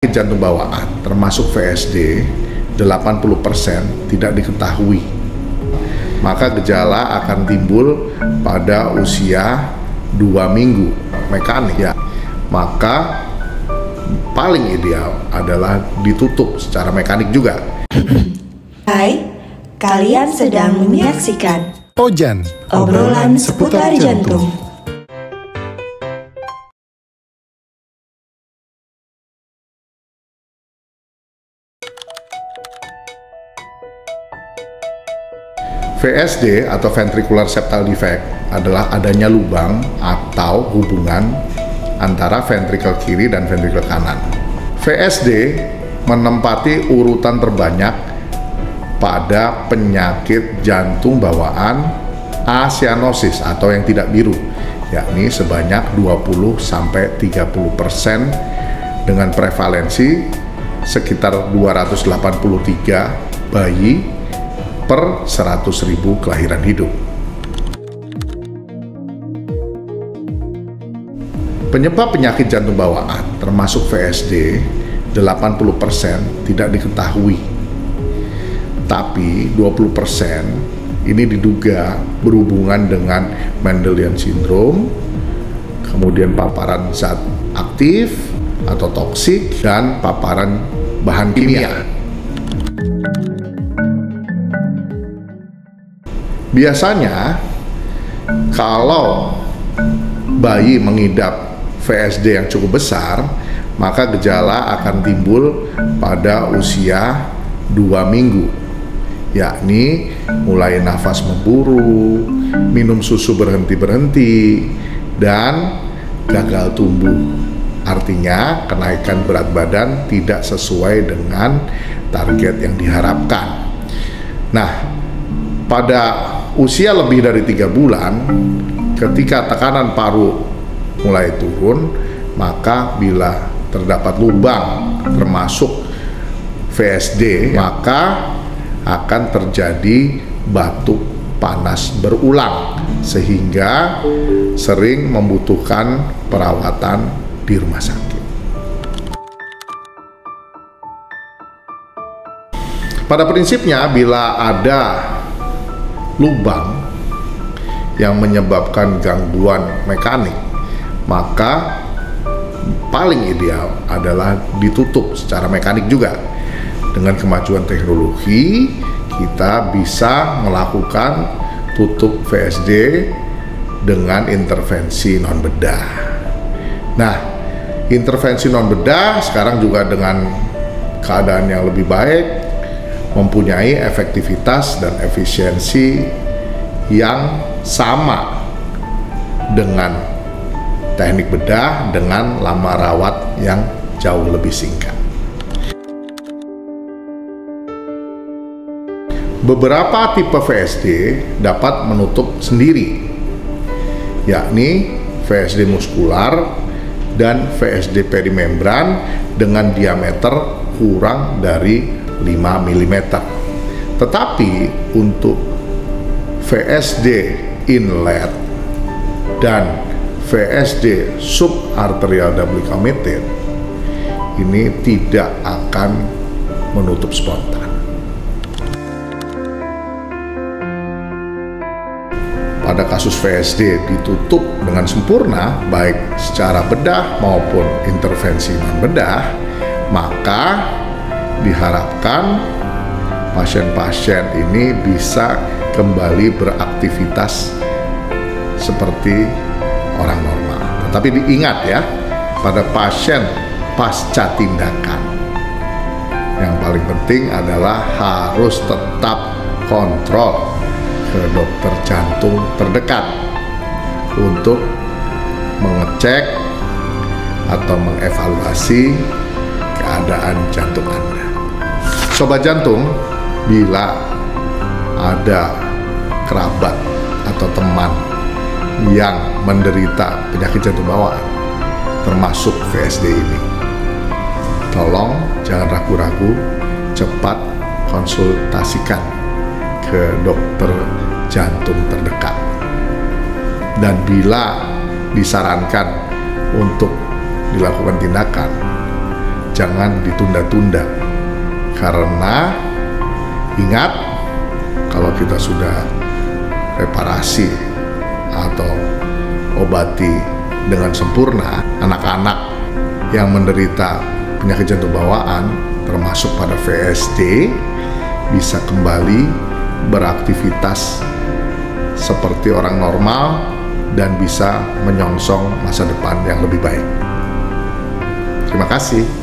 Penyakit jantung bawaan termasuk VSD 80% tidak diketahui. Maka gejala akan timbul pada usia 2 minggu mekanik ya. Maka paling ideal adalah ditutup secara mekanik juga. Hai, kalian sedang menyaksikan Ojan, obrolan seputar jantung. VSD atau ventricular septal defect adalah adanya lubang atau hubungan antara ventrikel kiri dan ventrikel kanan. VSD menempati urutan terbanyak pada penyakit jantung bawaan acyanosis atau yang tidak biru, yakni sebanyak 20-30% dengan prevalensi sekitar 283 bayi per 100.000 kelahiran hidup. Penyebab penyakit jantung bawaan termasuk VSD 80% tidak diketahui. Tapi 20% ini diduga berhubungan dengan Mendelian syndrome, kemudian paparan zat aktif atau toksik, dan paparan bahan kimia. Biasanya kalau bayi mengidap VSD yang cukup besar, maka gejala akan timbul pada usia 2 minggu, yakni mulai nafas memburu, minum susu berhenti-berhenti, dan gagal tumbuh. Artinya kenaikan berat badan tidak sesuai dengan target yang diharapkan. Nah, pada usia lebih dari 3 bulan, ketika tekanan paru mulai turun, maka bila terdapat lubang termasuk VSD, maka akan terjadi batuk panas berulang sehingga sering membutuhkan perawatan di rumah sakit. Pada prinsipnya, bila ada lubang yang menyebabkan gangguan mekanik, maka paling ideal adalah ditutup secara mekanik juga. Dengan kemajuan teknologi, kita bisa melakukan tutup VSD dengan intervensi non bedah. Nah, intervensi non bedah sekarang juga dengan keadaan yang lebih baik, mempunyai efektivitas dan efisiensi yang sama dengan teknik bedah dengan lama rawat yang jauh lebih singkat. Beberapa tipe VSD dapat menutup sendiri, yakni VSD muskular dan VSD perimembran dengan diameter kurang dari 5 mm. Tetapi untuk VSD inlet dan VSD subarterial double committed ini tidak akan menutup spontan. Pada kasus VSD ditutup dengan sempurna, baik secara bedah maupun intervensi non-bedah, maka diharapkan pasien-pasien ini bisa kembali beraktivitas seperti orang normal. Tetapi diingat ya, pada pasien pasca tindakan, yang paling penting adalah harus tetap kontrol ke dokter jantung terdekat untuk mengecek atau mengevaluasi keadaan jantung Anda. Sobat jantung, bila ada kerabat atau teman yang menderita penyakit jantung bawaan termasuk VSD ini, tolong jangan ragu-ragu, cepat konsultasikan ke dokter jantung terdekat. Dan bila disarankan untuk dilakukan tindakan, jangan ditunda-tunda. Karena ingat, kalau kita sudah reparasi atau obati dengan sempurna, anak-anak yang menderita penyakit jantung bawaan termasuk pada VSD bisa kembali beraktivitas seperti orang normal dan bisa menyongsong masa depan yang lebih baik. Terima kasih.